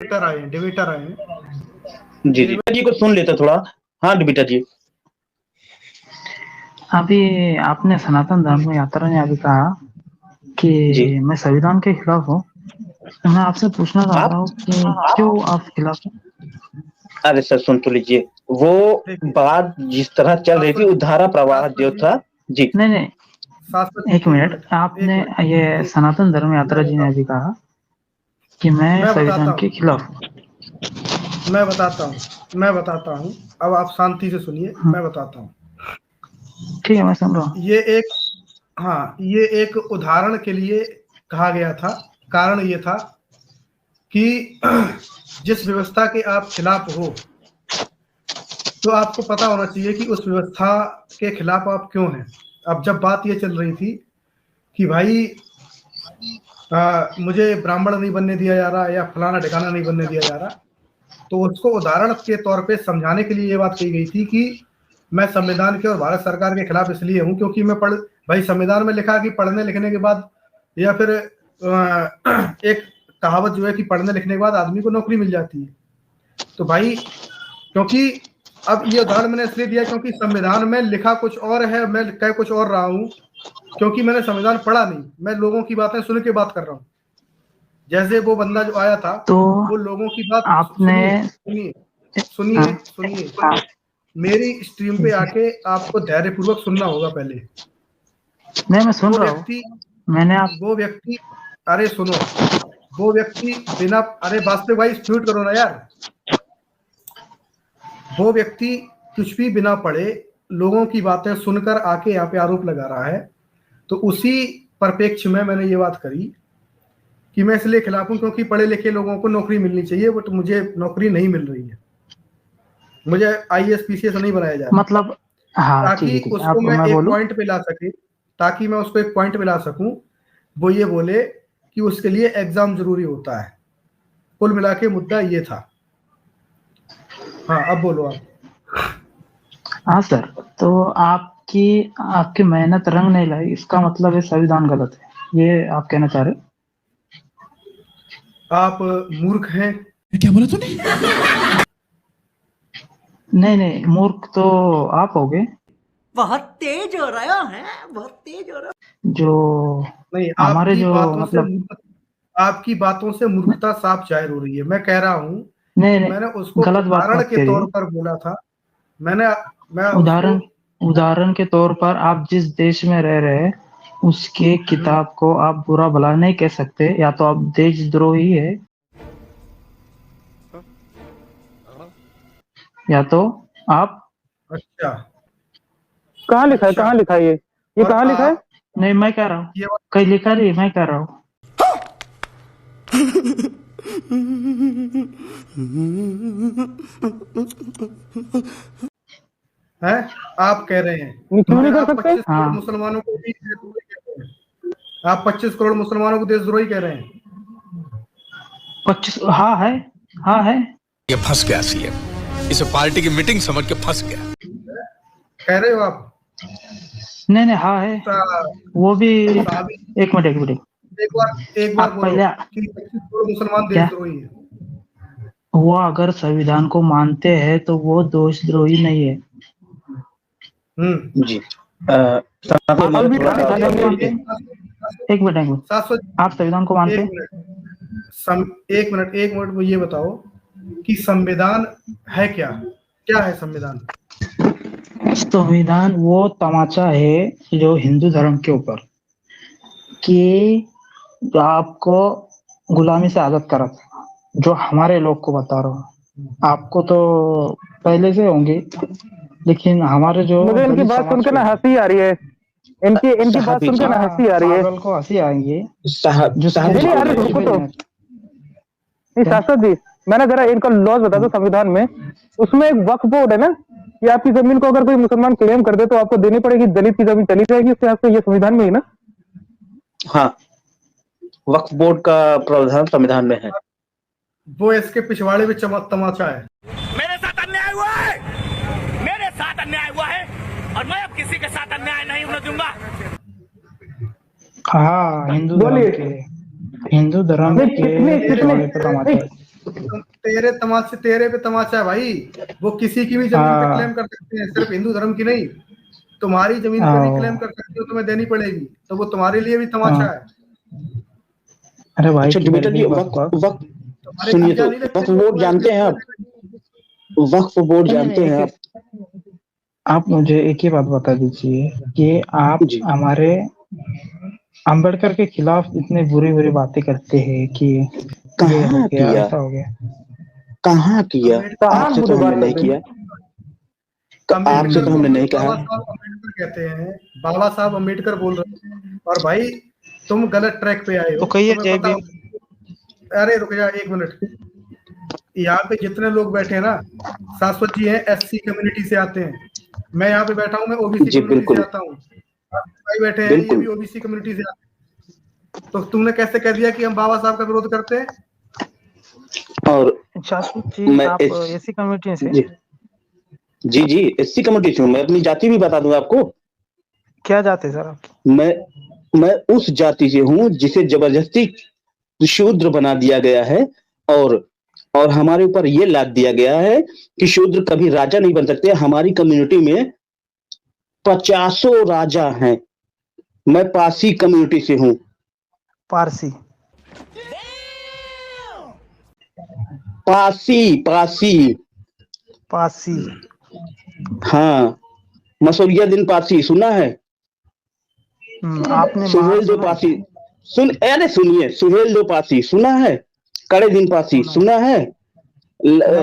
Debater आए हैं। जी जी को सुन लेते थोड़ा। हाँ डिबेटर जी, अभी आपने सनातन धर्म यात्रा ने अभी कहा कि मैं संविधान के खिलाफ हूँ। मैं आपसे पूछना चाहता हूँ कि क्यों आप खिलाफ हैं? अरे सर सुन तो लीजिए, वो बात जिस तरह चल रही थी, उधारा प्रवाह जो था जी। नहीं एक मिनट, आपने ये सनातन धर्म यात्रा जी ने अभी कहा कि मैं संविधान के खिलाफ हूँ। मैं बताता हूँ। अब आप शांति से सुनिए, मैं बताता हूँ। ठीक है, मैं सुन रहा हूँ। ये एक उदाहरण के लिए कहा गया था। कारण ये था कि जिस व्यवस्था के आप खिलाफ हो, तो आपको पता होना चाहिए कि उस व्यवस्था के खिलाफ आप क्यों हैं। अब जब बात ये चल रही थी कि भाई मुझे ब्राह्मण नहीं बनने दिया जा रहा या फलाना ठिकाना नहीं बनने दिया जा रहा, तो उसको उदाहरण के तौर पे समझाने के लिए ये बात कही गई थी कि मैं संविधान के और भारत सरकार के खिलाफ इसलिए हूँ क्योंकि मैं भाई संविधान में लिखा कि पढ़ने लिखने के बाद, या फिर एक कहावत जो है कि पढ़ने लिखने के बाद आदमी को नौकरी मिल जाती है। तो भाई क्योंकि अब ये उदाहरण मैंने इसलिए दिया क्योंकि संविधान में लिखा कुछ और है, मैं कह कुछ और रहा हूँ, क्योंकि मैंने संविधान पढ़ा नहीं, मैं लोगों की बातें सुन के बात कर रहा हूँ। जैसे वो बंदा जो आया था, तो वो लोगों की बात आपने सुनिए मेरी स्ट्रीम पे आके आपको धैर्यपूर्वक सुनना होगा पहले। नहीं मैं सुन रहा हूँ। अरे सुनो, वो व्यक्ति बिना, अरे वास्तविक भाई म्यूट करो ना यार। वो व्यक्ति कुछ भी बिना पढ़े लोगों की बातें सुनकर आके यहाँ पे आरोप लगा रहा है। तो उसी परिप्रेक्ष्य में मैंने ये बात करी कि मैं इसलिए खिलाफ हूं क्योंकि पढ़े लिखे लोगों को नौकरी मिलनी चाहिए, बट मुझे नौकरी नहीं मिल रही है, मुझे IAS PCS नहीं बनाया जा रहा। मतलब ताकि उसको मैं एक पॉइंट पे ला सके, ताकि मैं उसको एक पॉइंट पे ला सकूं, वो ये बोले कि उसके लिए एग्जाम जरूरी होता है। कुल मिला के मुद्दा ये था। हाँ अब बोलो आप। हाँ सर, तो आपकी मेहनत रंग नहीं लाई, इसका मतलब है संविधान गलत है, ये आप कहना चाह रहे? आप मूर्ख हैं। क्या बोला तूने? नहीं मूर्ख तो आप होगे। बहुत तेज हो रहा है, बहुत तेज हो रहा है। जो नहीं, हमारे जो मतलब आपकी बातों से मूर्खता साफ जाहिर हो रही है। मैं कह रहा हूँ, नहीं मैंने उसको उदाहरण के तौर पर बोला था। मैं उदाहरण के तौर पर आप जिस देश में रह रहे हैं उसके किताब को आप बुरा भला नहीं कह सकते, या तो आप देशद्रोही है या तो आप। अच्छा, कहाँ लिखा है? कहाँ लिखा है? ये कहाँ लिखा है? नहीं मैं कह रहा हूँ कहीं लिखा नहीं, मैं कह रहा हूँ। है आप कह रहे हैं क्यों नहीं कर सकते? 25 करोड़ मुसलमानों को भी आप 25 करोड़ मुसलमानों को देशद्रोही कह रहे हैं? 25? हाँ है। ये फंस गया सीएम, इसे पार्टी की मीटिंग समझ के फंस गया। कह रहे हो आप? नहीं हाँ है, वो भी। एक मिनट एक बार बोलो कि 25 करोड़ मुसलमान देशद्रोही है। वो अगर संविधान को मानते हैं तो वो देशद्रोही नहीं है। जी एक मिनट आप संविधान को मानते हैं? एक मिनट वो ये बताओ कि संविधान है क्या है संविधान? संविधान वो तमाचा है जो हिंदू धर्म के ऊपर कि आपको गुलामी से आजाद करा था, जो हमारे लोग को बता रहा हूँ। आपको तो पहले से होंगे, लेकिन हमारे जो मुझे इनकी बात सुनकर ना हंसी आ रही है। इनकी बात सुनकर ना हंसी आ रही है। पागल को हंसी आएंगे शासक जी, मैंने जरा इनका लॉज बता दो। संविधान में उसमें एक वक्फ बोर्ड है ना, कि आपकी जमीन को अगर कोई मुसलमान क्लेम कर दे तो आपको देनी पड़ेगी, दलित की जमीन चली जाएगी उसके हाथ से। ये संविधान में है ना? हाँ, वक्फ बोर्ड का प्रावधान संविधान में है। वो इसके पिछवाड़े में तमाचा है। मेरे साथ अन्याय हुआ है और मैं अब किसी के साथ अन्याय नहीं होने दूंगा। हाँ, हिंदू धर्म के तेरे पे तमाचा है भाई। वो किसी की भी जमीन पे क्लेम कर सकते हैं, सिर्फ हिंदू धर्म की नहीं। तुम्हारी जमीन पे भी क्लेम कर सकते हो, तुम्हें देनी पड़ेगी, तो वो तुम्हारे लिए भी तमाचा है। अरे भाई अच्छा डिबेटर जी, वक्फ सुनिए तो, वक्फ बोर्ड जानते हैं आप? वक्फ बोर्ड जानते हैं आप मुझे एक ही बात बता दीजिए कि आप जी। हमारे अंबेडकर के खिलाफ इतने बुरी बुरी बातें करते हैं कि ये हो कहाँ गया, किया? ऐसा हो गया। कहाँ किया? आपसे तो हमने नहीं किया, आपसे तो हमने नहीं कहा। बाबा साहब अम्बेडकर कहते हैं, बाबा साहब अम्बेडकर बोल रहे हैं। और भाई तुम गलत ट्रैक पे आए हो। तो कहिए तुम्हें पता हो- अरे रुक जा 1 मिनट। यहाँ पे जितने लोग बैठे हैं ना, शाश्वत जी हैं एससी कम्युनिटी से आते हैं, मैं यहाँ पे बैठा हूँ, मैं ओबीसी जी कम्युनिटी बिल्कुल से आता हूँ, भाई बैठे हैं ये बिल्कुल। भी ओबीसी कम्युनिटी से आते हैं। तो तुमने कैसे कह दिया कि हम बाबा साहब का विरोध करते हैं? और शाश्वत जी, मैं आप एसी कम्युनिटी से? जी जी एससी कम्युनिटी से हूँ। मैं अपनी जाति भी बता दूं आपको। क्या जाते सर आप? मैं उस जाति से हूँ जिसे जबरदस्ती शूद्र बना दिया गया है, और हमारे ऊपर ये लाद दिया गया है कि शूद्र कभी राजा नहीं बन सकते। हमारी कम्युनिटी में 50 राजा हैं। मैं पासी कम्युनिटी से हूँ। पारसी? पासी। पासी? हाँ, मसूरिया दिन पासी सुना है? आपने सुहेल दो पासी अरे सुनिए, सुहेल दो पासी सुना है? कड़े दिन पासी सुना है?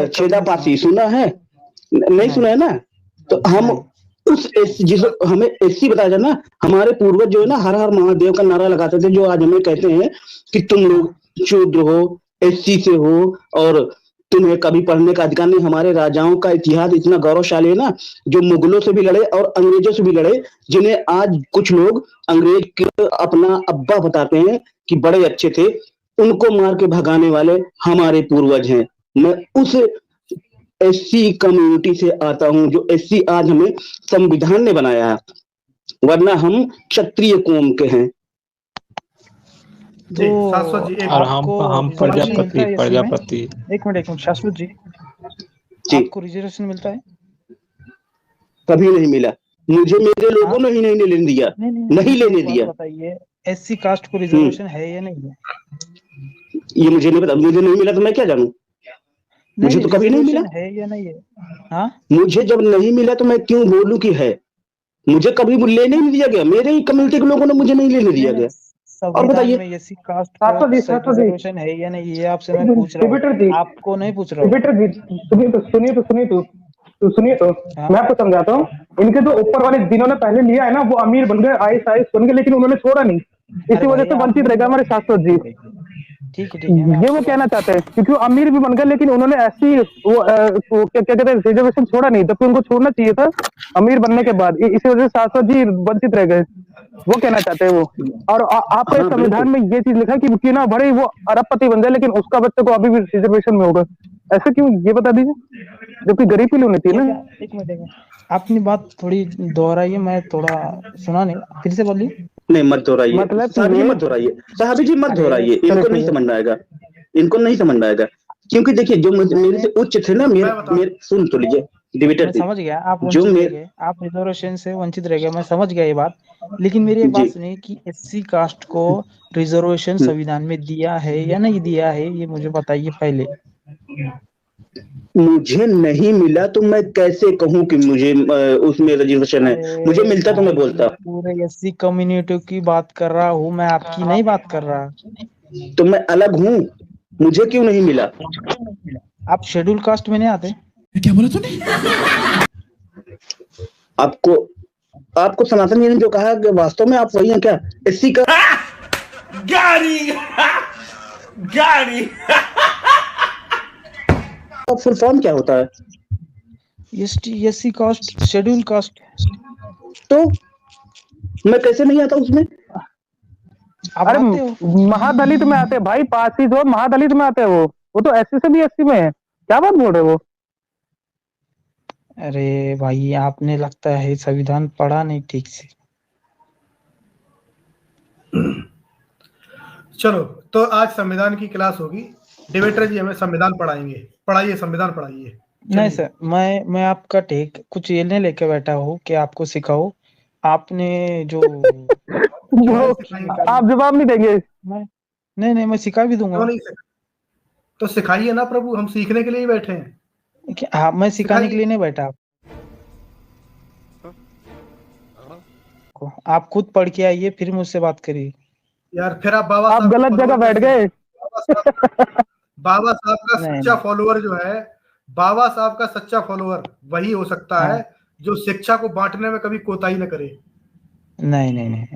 छेदा पासी सुना है? नहीं सुना है ना? तो हम जिस हमें एससी बताया जाए ना, हमारे पूर्वज जो है ना, हर हर महादेव का नारा लगाते थे, जो आज हमें कहते हैं कि तुम लोग शूद्र हो, एससी से हो, और तुम्हें कभी पढ़ने का अधिकार नहीं। हमारे राजाओं का इतिहास इतना गौरवशाली है ना, जो मुगलों से भी लड़े और अंग्रेजों से भी लड़े, जिन्हें आज कुछ लोग अंग्रेज के अपना अब्बा बताते हैं कि बड़े अच्छे थे, उनको मार के भगाने वाले हमारे पूर्वज हैं। मैं उस एससी कम्युनिटी से आता हूं, जो एससी आज हमें संविधान ने बनाया है, वरना हम क्षत्रिय कौम के हैं। जी शाश्वत जी, और हम प्रजापति। एक मिनट शाश्वत जी, आपको रिजर्वेशन मिलता है? कभी नहीं मिला मुझे, मेरे लोगों ने ही नहीं लेने दिया, नहीं लेने दिया। बताइए, एससी कास्ट को रिजर्वेशन है या नहीं है? ये मुझे नहीं पता, मुझे नहीं मिला तो मैं क्या जानूं? मुझे तो कभी नहीं मिला है या नहीं है? हाँ, मुझे जब नहीं मिला तो मैं क्यों बोलूं कि है? मुझे कभी लेने नहीं दिया गया, मेरे ही कम्युनिटी के लोगों ने मुझे नहीं लेने दिया गया। और बताइए, एससी कास्ट को रिजर्वेशन है या नहीं, ये आपसे मैं पूछ रहा हूँ, आपको नहीं पूछ रहा हूँ। सुनिए तो मैं आपको समझाता हूँ। इनके जो ऊपर वाले जिन्होंने पहले लिया है ना, वो अमीर बन गए, आईएएस बन गए, लेकिन उन्होंने छोड़ा नहीं। इसी वजह से वंचित रहेगा हमारे शाश्वत जी। ठीक है ये वो कहना चाहते हैं, क्योंकि वो अमीर भी बन गए, लेकिन उन्होंने ऐसी क्या कहते हैं, रिजर्वेशन छोड़ा नहीं, जबकि उनको छोड़ना चाहिए था अमीर बनने के बाद। इसी वजह से शाश्वत जी वंचित रह गए, वो कहना चाहते हैं वो। और आपके संविधान में ये चीज लिखा है कि ना भले वो अरबपति बन जाए, लेकिन उसका बच्चा को अभी भी रिजर्वेशन में होगा। ऐसे क्यों, ये बता दीजिए, जबकि गरीब के लिए होनी चाहिए ना। एक मिनट, अपनी बात थोड़ी दोहराइए, मैं थोड़ा सुना नहीं, फिर से बोलिए। नहीं मत दोहराइए, मतलब साहब जी मत दोहराइए, साहब जी मत दोहराइए, इनको नहीं समझ आएगा, इनको नहीं समझ आएगा। क्योंकि देखिए, जो मेरे से उच्च थे ना, मेरे सुन तो लीजिए डिबेटर, समझ गया आप आप रिजर्वेशन से वंचित रह गए, मैं समझ गया ये बात। लेकिन मेरी एक बात सुनिए कि एससी कास्ट को रिजर्वेशन संविधान में दिया है या नहीं दिया है, ये मुझे बताइए पहले। मुझे नहीं मिला तो मैं कैसे कहूँ कि मुझे उसमें रिजर्वेशन है? मुझे मिलता तो मैं बोलता। पूरे एससी कम्युनिटी की बात कर रहा हूँ मैं, आपकी नहीं बात कर रहा। तो मैं अलग हूँ, मुझे क्यों नहीं मिला? आप शेड्यूल कास्ट में नहीं आते? क्या बोला तूने? आपको सनातन ने जो कहा कि वास्तव में आप वही हैं क्या? एससी का गाड़ी फुल फॉर्म क्या होता है? SC caste, schedule caste. तो मैं कैसे नहीं आता उसमें? अरे महादलित में आते भाई, पासी जो महादलित में आते हैं वो तो एससी से भी एससी में है। क्या बात बोल रहे वो? अरे भाई, आपने लगता है संविधान पढ़ा नहीं ठीक से। चलो, तो आज संविधान की क्लास होगी। डिबेटर जी हमें संविधान पढ़ाएंगे, पढ़ाइए संविधान पढ़ाइए। नहीं सर, मैं आपका टेक कुछ ये नहीं लेके बैठा हूँ कि आपको सिखाऊं। आपने जो वो आप जवाब नहीं देंगे। नहीं मैं सिखा भी दूंगा। क्यों नहीं सिखा? तो सिखाइए ना प्रभु, हम सीखने के लिए ही बैठे हैं। हाँ, मैं सिखाने के लिए नहीं बैठा आपको। आप खुद पढ़ के आइए फिर मुझसे बात करिए। यार फिर आप बाबा आप साहब गलत जगह बैठ गए। बाबा साहब का नहीं, सच्चा फॉलोअर जो है, बाबा साहब का सच्चा फॉलोअर वही हो सकता हाँ। है जो शिक्षा को बांटने में कभी कोताही न करे। नहीं,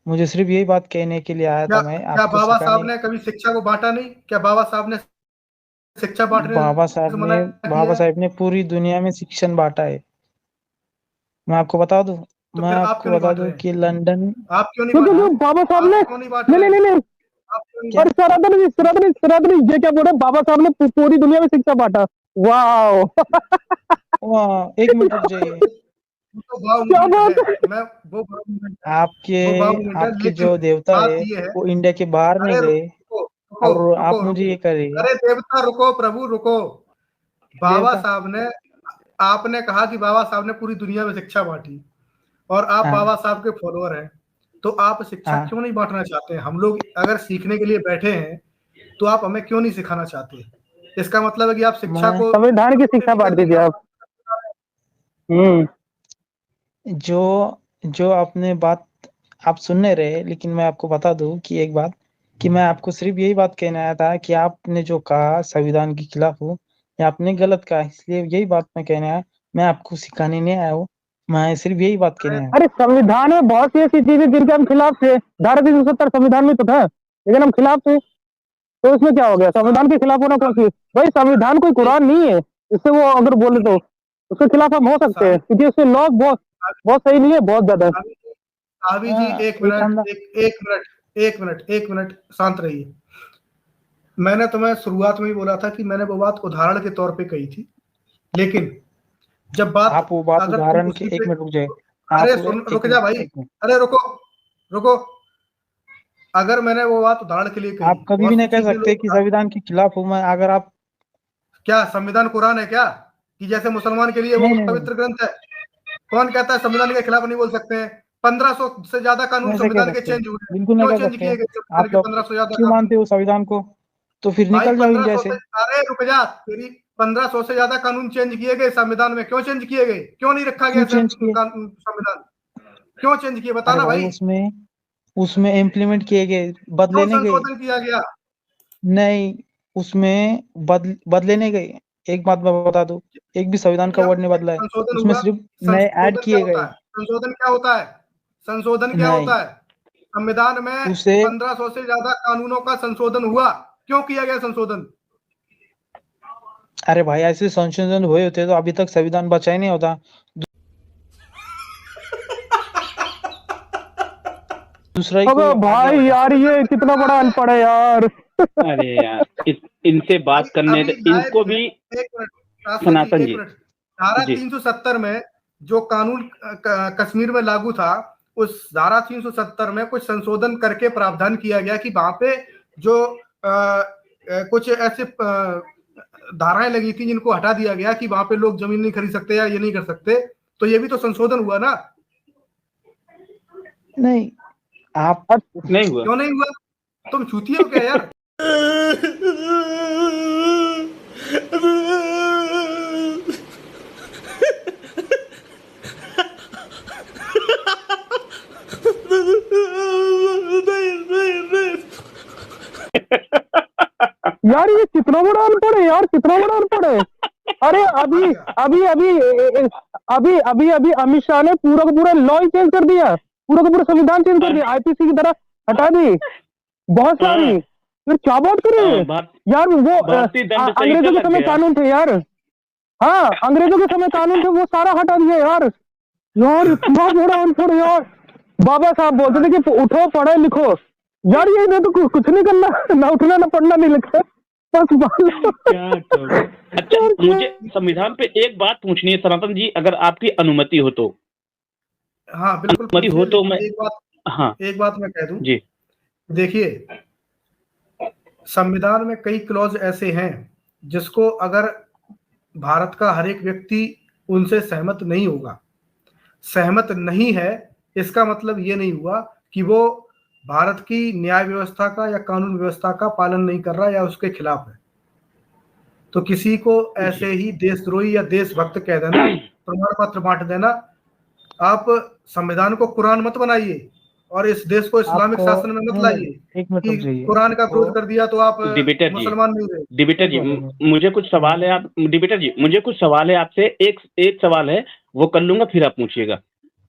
मुझे सिर्फ यही बात कहने के लिए आया क्या था मैं क्या आपको बाबा सिखाने। साहब ने कभी शिक्षा को बांटा नहीं? क्या बाबा साहब ने शिक्षा बांटने बाबा से मना किया है? साहब ने पूरी दुनिया में शिक्षण बांटा है। मैं आपको बता दूं तो मैं फिर आप आपको क्यों नहीं बता बांट दूं रहे हैं? कि लंदन आप क्यों नहीं क्योंकि बांट जो बाबा साहब ने आप क्यों नहीं बांट नहीं रहे? नहीं नहीं आप क्यों नहीं क्या? और सनातन ये क्या बोल रहे हैं? बाबा साहब ने पूरी दुनिया में शिक्षा बांटा। वाह वाह, एक मिनट रुक जाइए। तो भाव क्या मूवमेंट बात है, है। मैं वो भाव मूवमेंट है, आपके वो भाव मूवमेंट है, आपके लेकिन जो देवता बात है ये है। वो इंडिया के बाहर नहीं अरे गए रुको रुको और आप रुको मुझे रुको, ये करिए। अरे देवता रुको, प्रभु रुको। बाबा देवता, साहब ने, आपने कहा कि बाबा साहब ने पूरी दुनिया में शिक्षा बांटी और आप हाँ बाबा साहब के फॉलोअर हैं, तो आप शिक्षा हाँ, क्यों नहीं बांटना चाहते हैं? हम लोग अगर सीखने के लिए बैठे हैं तो आप हमें क्यों नहीं सिखाना चाहते? इसका मतलब है कि आप शिक्षा मैं को संविधान की शिक्षा बांट दीजिए आप। हम्म जो जो आपने बात आप सुन नहीं रहे, लेकिन मैं आपको बता दूं कि एक बात कि मैं आपको सिर्फ यही बात कहने आया था कि आपने जो कहा संविधान के खिलाफ हो या आपने गलत कहा, इसलिए यही बात मैं कहने आया। मैं आपको सिखाने नहीं आया हूँ, मैं सिर्फ यही बात कहने आया। अरे संविधान में बहुत सी ऐसी चीजें जिनके हम खिलाफ थे। धारा 370 संविधान में तो था, लेकिन हम खिलाफ थे, तो इसमें क्या हो गया? संविधान के खिलाफ होना कौन सी? भाई संविधान कोई कुरान नहीं है, इससे वो अगर बोले तो उसके खिलाफ हम हो सकते हैं, क्योंकि उसके लॉ बहुत बहुत सही नहीं है, बहुत ज्यादा। अभी जी हाँ, एक मिनट, एक मिनट शांत रहिए। मैंने तुम्हें शुरुआत में ही बोला था कि मैंने वो बात उदाहरण के तौर पे कही थी, लेकिन जब बात, आप वो बात अगर तुम उदाहरण के, उसी एक पे, मिनट रुक जाए। अरे आप सुन, एक रुक जा मिनट, भाई, एक मिनट। अरे रुको रुको। अगर मैंने वो बात उदाहरण के लिए कही, आप कभी भी बहुत सी नहीं कह चीजें सकते लोग, कि संविधान के खिलाफ हूँ मैं। अगर आप क्या संविधान कुरान है क्या, कि जैसे मुसलमान के लिए वो नहीं, पवित्र ग्रंथ है? कौन कहता है संविधान के खिलाफ नहीं बोल सकते हैं? 1500 से ज्यादा कानून कैसे कह संविधान के सकते हैं? चेंज हुए, बिल्कुल नहीं क्यों कह चेंज सकते किए हैं। गए संविधान आप के लोग 1500 ज्यादा क्यों कानून? मानते हो संविधान को? तो फिर भाई निकल जाओ इंडिया 1500 से। से, अरे रुक जा, तेरी 1500 से ज्यादा कानून चेंज किए गए संविधान में, क्यों चेंज किए गए? क्यों नहीं रखा गया क्यों चेंज किए? संविधान? क्यों चेंज किए अरे बताना भाई, भाई। उसमें उसमें इम्प्लीमेंट किए गए, बदले क्यों नहीं गए। संशोधन किया गया? नहीं, उसमें बदले नहीं गए। एक बात मैं बता दूं, एक भी संविधान का क्या वर्ड नहीं बदला है। संशोधन उसमें हुआ? सिर्फ नए ऐड संशोधन क्या किए होता गए। है? संशोधन क्या होता है? संशोधन क्या नहीं, होता है? संविधान में उसे 1500 से ज्यादा कानूनों का संशोधन हुआ, क्यों किया गया संशोधन? अरे भाई, ऐसे संशोधन हुए होते तो अभी तक संविधान बचा ही नहीं होता। दूसरा ही अबे कोई आ गया भाई होता। यार, ये कितना बड़ा अनपढ़ है यार। अरे यार इनसे बात करने अभी इनको भी। एक मिनट, शास्त्री जी सनातन एक जी। मिनट। धारा जी 370 में जो कानून कश्मीर में लागू था, उस धारा 370 में कुछ संशोधन करके प्रावधान किया गया कि वहां पे जो कुछ ऐसे धाराएं लगी थी जिनको हटा दिया गया कि वहां पे लोग जमीन नहीं खरीद सकते या ये नहीं कर सकते, तो ये भी तो संशोधन हुआ ना? नहीं, आप नहीं हुआ। क्यों नहीं हुआ? तुम चूतिए हो क्या यार? यार ये कितना बड़ा अनपढ़ है यार, कितना बड़ा अनपढ़ है। अरे अभी अभी अभी अभी अभी अभी अमित शाह ने पूरा का पूरा लॉ ही चेंज कर दिया, पूरा का पूरा संविधान चेंज कर दिया, आईपीसी की तरह हटा दी बहुत सारी। फिर क्या बात करें यार? वो भारतीय दंड संहिता अंग्रेजों के लग समय गया। कानून थे यार। हाँ, अंग्रेजों के समय कानून थे, वो सारा हटा दिया यार। यार इतना बड़ा अनपढ़ यार। बाबा साहब बोलते थे कि उठो पढ़ो लिखो। यार ये नहीं तो कुछ नहीं करना, ना उठना ना पढ़ना नहीं लिखना, बस क्या करूं? अच्छा, मुझे संविधान पे एक बात पूछनी है सनातन जी, अगर आपकी अनुमति हो तो। हाँ बिल्कुल अनुमति हो तो मैं, एक बात, हाँ एक बात मैं कह दूं। जी। देखिए, संविधान में कई क्लॉज ऐसे हैं जिसको अगर भारत का हर एक व्यक्ति उनसे सहमत नहीं होगा, सहमत नहीं है, इसका मतलब ये नहीं हुआ कि वो भारत की न्याय व्यवस्था का या कानून व्यवस्था का पालन नहीं कर रहा या उसके खिलाफ है। तो किसी को ऐसे ही देशद्रोही या देशभक्त कह देना, प्रमाण पत्र बांट देना, आप संविधान को कुरान मत बनाइए और इस देश को इस्लामिक शासन में मत लाइए कि कुरान का विरोध कर दिया तो आप मुसलमान नहीं रहे। डिबेटर जी, मुझे कुछ सवाल है, आप डिबेटर जी मुझे कुछ सवाल है आपसे, एक सवाल है वो कर लूंगा, फिर आप पूछिएगा।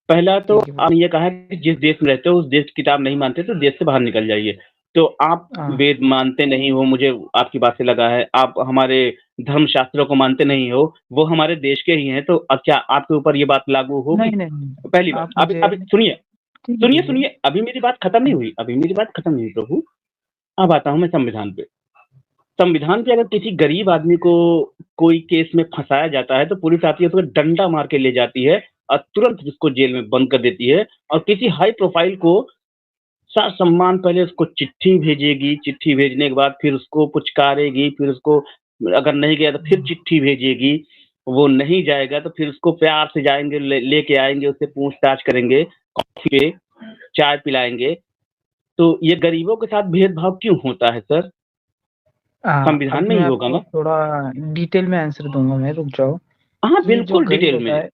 पहला तो आप ये कहा कि जिस देश में रहते हो उस देश की किताब नहीं मानते तो देश से बाहर निकल जाइए। तो आप वेद मानते नहीं हो, मुझे आपकी बात से लगा है। आप हमारे धर्मशास्त्रों को मानते नहीं हो, वो हमारे देश के ही हैं, तो क्या आपके ऊपर ये बात लागू होगी? पहली बात, अभी सुनिए, अभी मेरी बात खत्म नहीं हुई प्रभु। अब आता हूं मैं संविधान पे। संविधान पे अगर किसी गरीब आदमी को कोई केस में फंसाया जाता है तो पुलिस आती है, तो डंडा मार के ले जाती है और तुरंत उसको जेल में बंद कर देती है। और किसी हाई प्रोफाइल को सम्मान पहले उसको चिट्ठी भेजेगी, चिट्ठी भेजने के बाद फिर उसको पुचकारेगी, फिर उसको अगर नहीं गया तो फिर चिट्ठी भेजेगी, वो नहीं जाएगा तो फिर उसको प्यार से जाएंगे, लेके आएंगे, उससे पूछताछ करेंगे, कॉफी पे चाय पिलाएंगे। तो ये गरीबों के साथ भेदभाव क्यों होता है सर? संविधान में ही होगा ना? थोड़ा डिटेल में आंसर दूंगा मैं, रुक जाओ। हाँ बिल्कुल डिटेल में।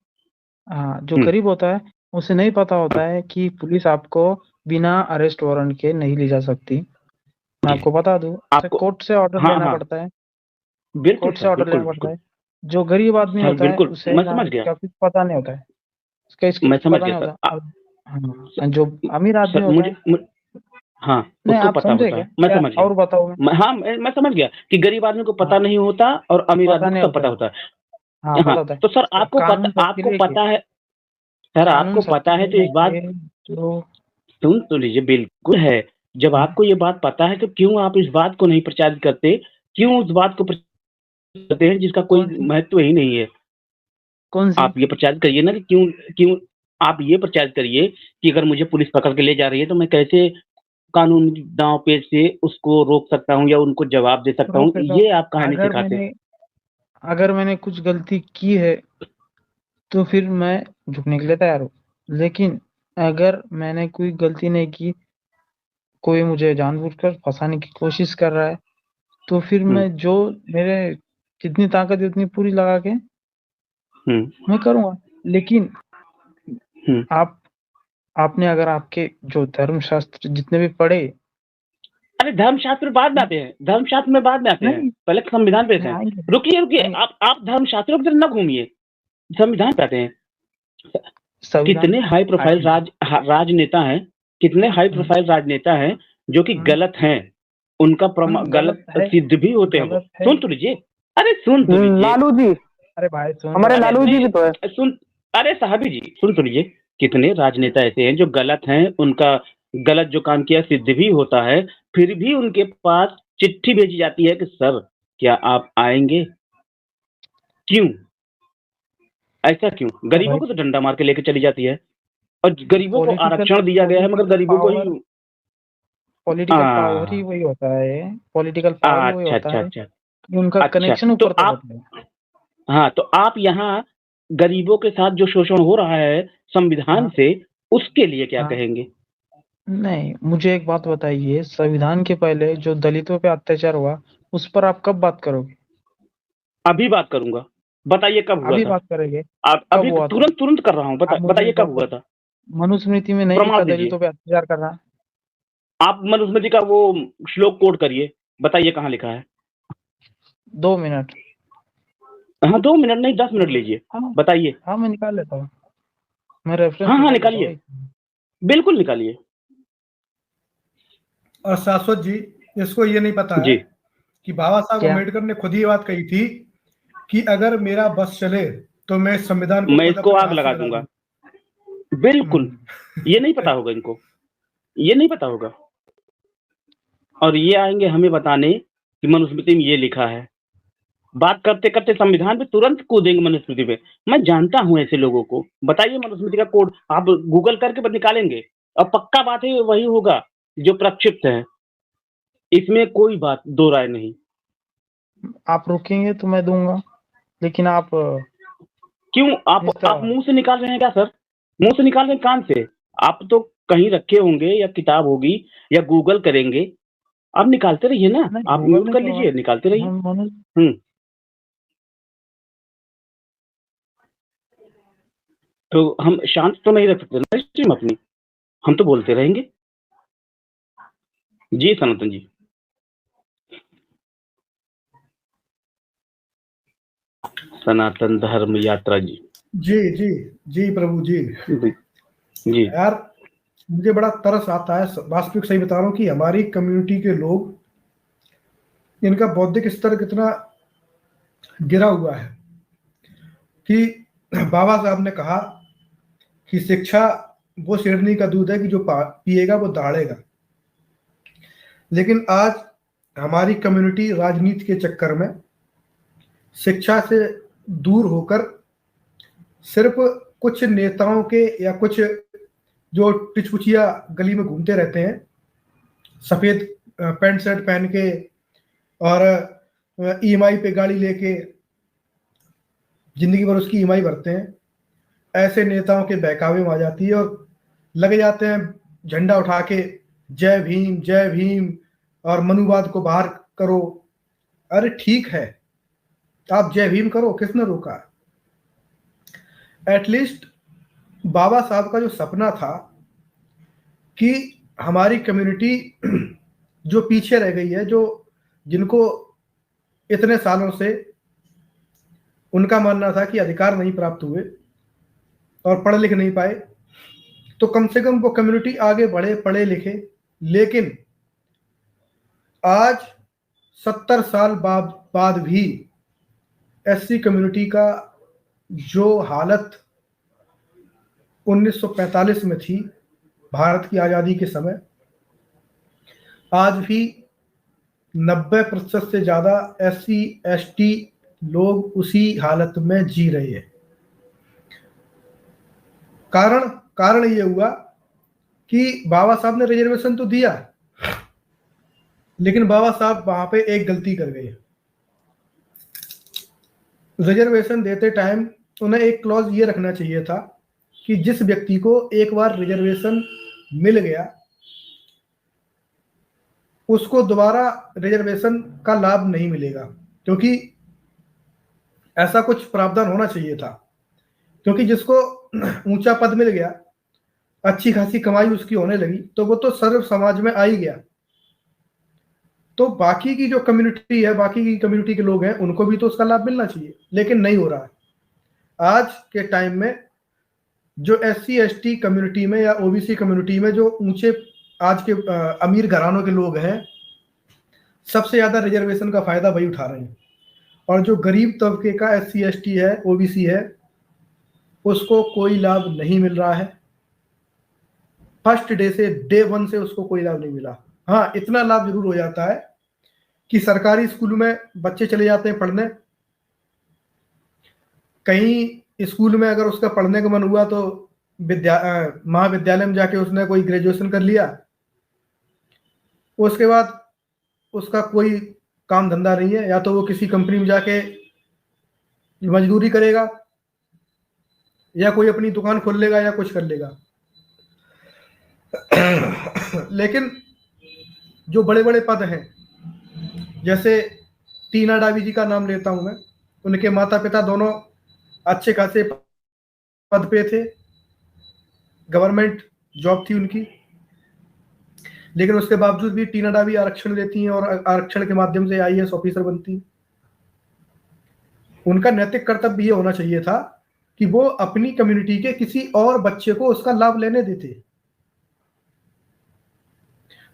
हाँ, जो गरीब होता है उसे नहीं पता होता है कि पुलिस आपको बिना अरेस्ट वारंट के नहीं ले जा सकती। मैं आपको बता दूं, आपको कोर्ट से ऑर्डर लेना पड़ता है, कोर्ट से ऑर्डर लेना पड़ता है। जो गरीब आदमी होता है उसे पता नहीं होता है, मैं समझ गया। जो अमीर आदमी होता है हाँ उसको पता होता है, मैं समझ गया। और बताओ हाँ मैं समझ गया कि गरीब आदमी को पता नहीं होता और अमीर आदमी को पता होता है। हाँ, तो सर आपको पता है सर, आपको पता है तो इस बात सुन तो लीजिए, बिल्कुल है। जब आपको ये बात पता है तो क्यों आप इस बात को नहीं प्रचारित करते? क्यों उस बात को प्रचारित करते हैं जिसका कोई महत्व ही नहीं है? कौन सी? आप ये प्रचारित करिए ना कि क्यों आप ये प्रचारित करिए कि अगर मुझे पुलिस पकड़ के ले जा रही है तो मैं कैसे कानून दांव पेच से उसको रोक सकता हूँ या उनको जवाब दे सकता हूँ। ये आप कहानी सिखाते हैं। अगर मैंने कुछ गलती की है तो फिर मैं झुकने के लिए तैयार हूँ, लेकिन अगर मैंने कोई गलती नहीं की, कोई मुझे जानबूझकर फंसाने की कोशिश कर रहा है, तो फिर मैं जो मेरे जितनी ताकत है उतनी पूरी लगा के मैं करूँगा। लेकिन आपने अगर आपके जो धर्मशास्त्र जितने भी पढ़े, अरे धर्मशास्त्र बाद में आते हैं, धर्मशास्त्र में बाद में आते हैं, पहले संविधान पे हैं। रुकिए, आप धर्मशास्त्रों की तरफ न घूमिए, संविधान पे आते हैं। कितने हाई प्रोफाइल राजनेता हैं, कितने हाई प्रोफाइल राजनेता हैं जो कि गलत हैं, उनका गलत सिद्ध भी होते हैं। सुन तो लीजिए, अरे सुन तो लीजिए लालू जी, अरे भाई सुन, हमारे लालू जी भी तो है। सुन, अरे साहबी जी सुन तो लीजिए, कितने राजनेता ऐसे हैं जो गलत हैं, उनका गलत जो काम किया सिद्ध भी होता है, फिर भी उनके पास चिट्ठी भेजी जाती है कि सर क्या आप आएंगे? क्यों ऐसा क्यों? गरीबों को तो डंडा मार के लेके चली जाती है और गरीबों को आरक्षण दिया गया है, मगर गरीबों को ही पॉलिटिकल पावर ही वही होता है, पॉलिटिकल पावर वही होता है, उनका कनेक्शन ऊपर तक होता है। हाँ, तो आप यहाँ गरीबों के साथ जो शोषण हो रहा है संविधान से, उसके लिए क्या कहेंगे? नहीं, मुझे एक बात बताइए, संविधान के पहले जो दलितों पे अत्याचार हुआ उस पर आप कब बात करोगे? अभी बात करूंगा। बताइए कब हुआ? अभी बात करेंगे? अभी तुरंत कर रहा हूँ। बताइए कब हुआ था? मनुस्मृति में नहीं लिखा दलितों पे अत्याचार कर रहा। आप मनुस्मृति का वो श्लोक कोट करिए, बताइए कहाँ लिखा है। 2 मिनट। हाँ 2 मिनट नहीं 10 मिनट लीजिए, बताइए। हाँ मैं निकाल लेता हूँ, मैं रेफरेंस। हाँ निकालिए, बिल्कुल निकालिए। और शाश्वत जी, इसको ये नहीं पता है कि बाबा साहब अम्बेडकर ने खुद ही ये बात कही थी कि अगर मेरा बस चले तो मैं संविधान को, मैं इसको आग लगा दूंगा। बिल्कुल, ये नहीं पता होगा इनको, ये नहीं पता होगा। और ये आएंगे हमें बताने कि मनुस्मृति में ये लिखा है। बात करते करते संविधान पे तुरंत कूदेंगे मनुस्मृति पे। मैं जानता हूं ऐसे लोगों को। बताइए मनुस्मृति का कोड आप गूगल करके निकालेंगे और पक्का बात है वही होगा जो प्रक्षिप्त है। इसमें कोई बात दो राय नहीं। आप रुकेंगे तो मैं दूंगा, लेकिन आप क्यों आप मुंह से निकाल रहे हैं क्या सर? मुंह से निकाल रहे हैं, कान से? आप तो कहीं रखे होंगे या किताब होगी या गूगल करेंगे, आप निकालते रहिए ना। आप म्यूट कर लीजिए, निकालते रहिए। तो हम शांत तो नहीं रख सकते ना स्ट्रीम अपनी, हम तो बोलते रहेंगे। जी सनातन जी। सनातन धर्म यात्रा जी। जी जी जी प्रभु जी। जी यार मुझे बड़ा तरस आता है, वास्तविक सही बता रहा हूँ, कि हमारी कम्युनिटी के लोग, इनका बौद्धिक स्तर कितना गिरा हुआ है। कि बाबा साहब ने कहा कि शिक्षा वो शेरनी का दूध है कि जो पिएगा वो दहाड़ेगा। लेकिन आज हमारी कम्युनिटी राजनीति के चक्कर में शिक्षा से दूर होकर सिर्फ कुछ नेताओं के या कुछ जो टिचपुचिया गली में घूमते रहते हैं सफेद पैंट शर्ट पहन के और ईएमआई पे गाड़ी लेके जिंदगी भर उसकी ईएमआई भरते हैं, ऐसे नेताओं के बहकावे में आ जाती है और लगे जाते हैं झंडा उठा के जय भीम और मनुवाद को बाहर करो। अरे ठीक है, आप जय भीम करो, किसने रोका? एटलीस्ट बाबा साहब का जो सपना था कि हमारी कम्युनिटी जो पीछे रह गई है, जो जिनको इतने सालों से उनका मानना था कि अधिकार नहीं प्राप्त हुए और पढ़ लिख नहीं पाए, तो कम से कम वो कम्युनिटी आगे बढ़े, पढ़े लिखे। लेकिन आज 70 साल बाद भी एससी कम्युनिटी का जो हालत 1945 में थी, भारत की आज़ादी के समय, आज भी 90% से ज़्यादा एससी एसटी लोग उसी हालत में जी रहे हैं। कारण ये हुआ कि बाबा साहब ने रिजर्वेशन तो दिया, लेकिन बाबा साहब वहां पे एक गलती कर गए। रिजर्वेशन देते टाइम उन्हें एक क्लॉज ये रखना चाहिए था कि जिस व्यक्ति को एक बार रिजर्वेशन मिल गया उसको दोबारा रिजर्वेशन का लाभ नहीं मिलेगा, क्योंकि ऐसा कुछ प्रावधान होना चाहिए था। क्योंकि जिसको ऊंचा पद मिल गया, अच्छी खासी कमाई उसकी होने लगी, तो वो तो सर्व समाज में आ ही गया, तो बाकी की जो कम्युनिटी है, बाकी की कम्युनिटी के लोग हैं, उनको भी तो उसका लाभ मिलना चाहिए। लेकिन नहीं हो रहा है। आज के टाइम में जो एससी एसटी कम्युनिटी में या ओबीसी कम्युनिटी में जो ऊंचे आज के अमीर घरानों के लोग हैं, सबसे ज्यादा रिजर्वेशन का फायदा वही उठा रहे हैं, और जो गरीब तबके का एससी एसटी है, ओबीसी है, उसको कोई लाभ नहीं मिल रहा है। फर्स्ट डे से, डे 1 से उसको कोई लाभ नहीं मिला। हाँ, इतना लाभ जरूर हो जाता है कि सरकारी स्कूल में बच्चे चले जाते हैं पढ़ने, कहीं स्कूल में अगर उसका पढ़ने का मन हुआ तो महाविद्यालय में जाके उसने कोई ग्रेजुएशन कर लिया, उसके बाद उसका कोई काम धंधा नहीं है, या तो वो किसी कंपनी में जाके मजदूरी करेगा या कोई अपनी दुकान खोल लेगा या कुछ कर लेगा। लेकिन जो बड़े बड़े पद हैं, जैसे टीना डावी जी का नाम लेता हूं मैं, उनके माता पिता दोनों अच्छे खासे पद पे थे, गवर्नमेंट जॉब थी उनकी, लेकिन उसके बावजूद भी टीना डावी आरक्षण लेती हैं और आरक्षण के माध्यम से आईएएस ऑफिसर बनती हैं। उनका नैतिक कर्तव्य ये होना चाहिए था कि वो अपनी कम्युनिटी के किसी और बच्चे को उसका लाभ लेने देते।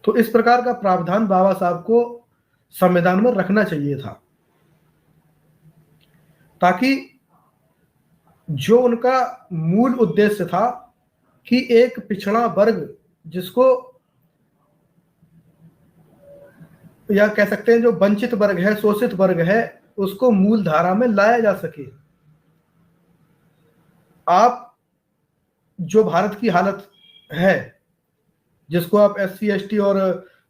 तो इस प्रकार का प्रावधान बाबा साहब को संविधान में रखना चाहिए था, ताकि जो उनका मूल उद्देश्य था कि एक पिछड़ा वर्ग, जिसको या कह सकते हैं जो वंचित वर्ग है, शोषित वर्ग है, उसको मूल धारा में लाया जा सके। आप जो भारत की हालत है, जिसको आप एससी एसटी और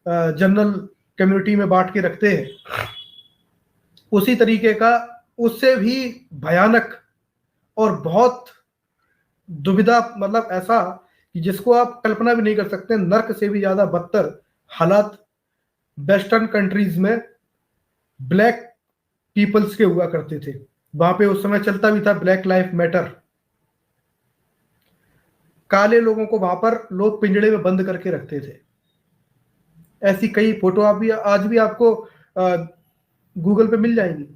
जनरल कम्युनिटी में बांट के रखते हैं, उसी तरीके का उससे भी भयानक और बहुत दुविधा, मतलब ऐसा कि जिसको आप कल्पना भी नहीं कर सकते, नर्क से भी ज्यादा बदतर हालात वेस्टर्न कंट्रीज में ब्लैक पीपल्स के हुआ करते थे। वहां पे उस समय चलता भी था ब्लैक लाइफ मैटर। काले लोगों को वहां पर लोग पिंजड़े में बंद करके रखते थे। ऐसी कई फोटो आप भी आज भी आपको गूगल पे मिल जाएंगी।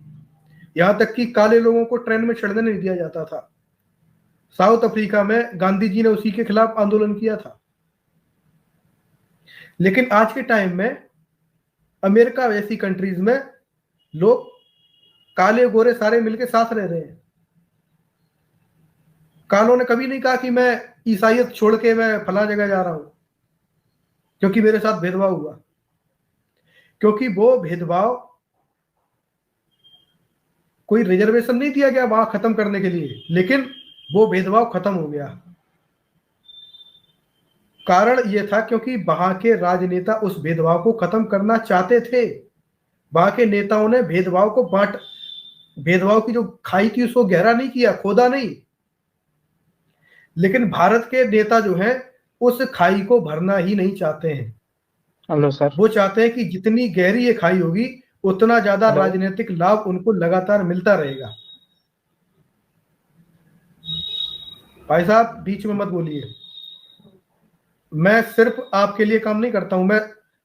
यहां तक कि काले लोगों को ट्रेन में चढ़ने नहीं दिया जाता था। साउथ अफ्रीका में गांधी जी ने उसी के खिलाफ आंदोलन किया था। लेकिन आज के टाइम में अमेरिका जैसी कंट्रीज में लोग काले गोरे सारे मिलके साथ रह रहे हैं। कालों ने कभी नहीं कहा कि मैं ईसाइयत छोड़ के मैं फला जगह जा रहा हूं क्योंकि मेरे साथ भेदभाव हुआ, क्योंकि वो भेदभाव कोई रिजर्वेशन नहीं दिया गया वहां खत्म करने के लिए, लेकिन वो भेदभाव खत्म हो गया। कारण ये था क्योंकि वहां के राजनेता उस भेदभाव को खत्म करना चाहते थे। वहां के नेताओं ने भेदभाव की जो खाई थी उसको गहरा नहीं किया, खोदा नहीं। लेकिन भारत के नेता जो हैं उस खाई को भरना ही नहीं चाहते हैं। Hello sir. वो चाहते हैं कि जितनी गहरी ये खाई होगी उतना ज्यादा राजनीतिक लाभ उनको लगातार मिलता रहेगा। भाई साहब बीच में मत बोलिए। मैं सिर्फ आपके लिए काम नहीं करता हूं, मैं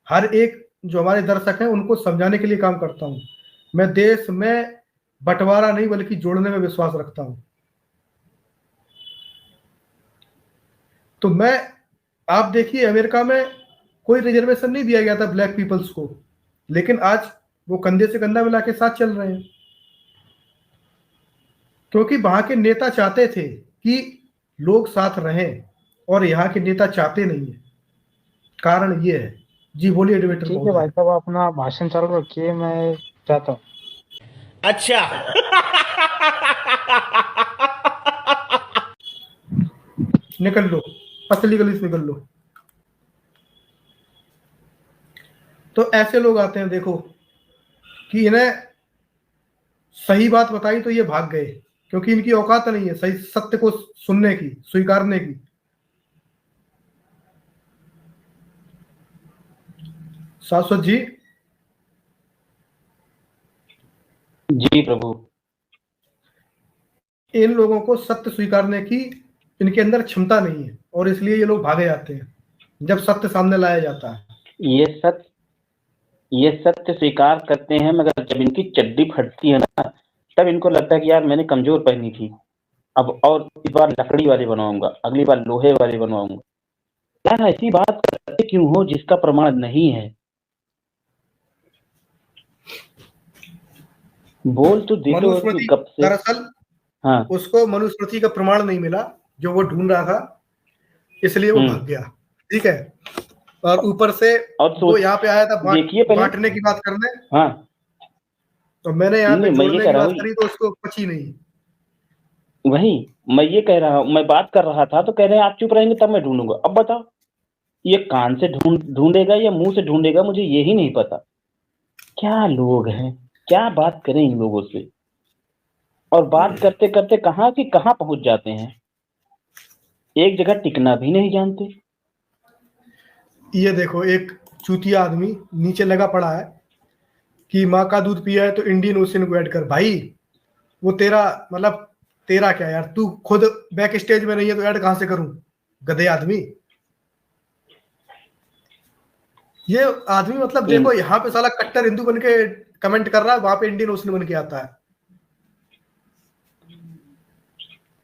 हर एक जो हमारे दर्शक हैं उनको समझाने के लिए काम करता हूं। मैं देश में बंटवारा नहीं बल्कि जोड़ने में विश्वास रखता हूं। तो आप देखिए अमेरिका में कोई रिजर्वेशन नहीं दिया गया था ब्लैक पीपल्स को, लेकिन आज वो कंधे से कंधा मिला के साथ चल रहे हैं क्योंकि वहां के नेता चाहते थे कि लोग साथ रहें और यहाँ के नेता चाहते नहीं है। कारण ये है। जी बोलिए एडवेटर। ठीक है भाई साहब, आप अपना भाषण चालू रखिए, मैं जाता हूँ। अच्छा। निकल लो, असली गली से निकल लो। तो ऐसे लोग आते हैं, देखो कि इन्हें सही बात बताई तो ये भाग गए क्योंकि इनकी औकात नहीं है सही सत्य को सुनने की, स्वीकारने की। शाश्वत जी। जी प्रभु। इन लोगों को सत्य स्वीकारने की इनके अंदर क्षमता नहीं है और इसलिए ये लोग भागे जाते हैं जब सत्य सामने लाया जाता है। ये सत्य स्वीकार करते हैं, मगर जब इनकी चड्डी फटती है ना तब इनको लगता है कि यार मैंने कमजोर पहनी थी, अब और इस बार लकड़ी वाले बनवाऊंगा, अगली बार लोहे वाले बनवाऊंगा। यार ऐसी बात करते क्यों हो जिसका प्रमाण नहीं है? बोल तो देखो कब से। दरअसल हाँ, उसको मनुस्मृति का प्रमाण नहीं मिला जो वो ढूंढ रहा था, इसलिए वो भाग गया। ठीक है। और ऊपर से वो यहाँ पे आया था बांटने की बात करने। हाँ, तो मैंने यहाँ पे जोड़ने की बात करी तो उसको पची नहीं। वही मैं ये कह रहा हूँ, मैं बात कर रहा था तो कह रहे हैं आप चुप रहेंगे तब मैं ढूंढूंगा। अब बताओ ये कान से ढूंढेगा या मुंह से ढूंढेगा, मुझे यही नहीं पता। क्या लोग हैं, क्या बात करें इन लोगों से। और बात करते करते कहाँ की कहाँ पहुंच जाते हैं, एक जगह टिकना भी नहीं जानते। ये देखो एक चूतिया आदमी नीचे लगा पड़ा है कि माँ का दूध पिया है तो इंडियन ओशन को ऐड कर। भाई वो तेरा मतलब तेरा क्या यार, तू खुद बैक स्टेज में नहीं है तो ऐड कहां से करूं, गधे आदमी। ये आदमी मतलब देखो यहाँ पे साला कट्टर हिंदू बन के कमेंट कर रहा है, वहां पे इंडियन ओशन बन के आता है।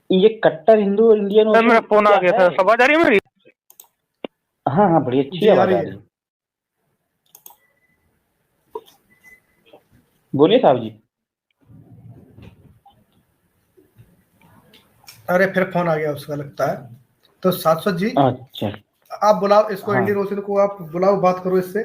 ये कट्टर हिंदू इंडियन ओशन। मेरा फोन आ गया था, आवाज आ रही है मेरी? हाँ हाँ बड़ी अच्छी आवाज आ रही है। बोलिए साहब जी। अरे फिर फोन आ गया उसका लगता है। तो शाश्वत जी, अच्छा आप बुलाओ इसको। हाँ। इंडियन ओशन को आप बुलाओ, बात करो इससे।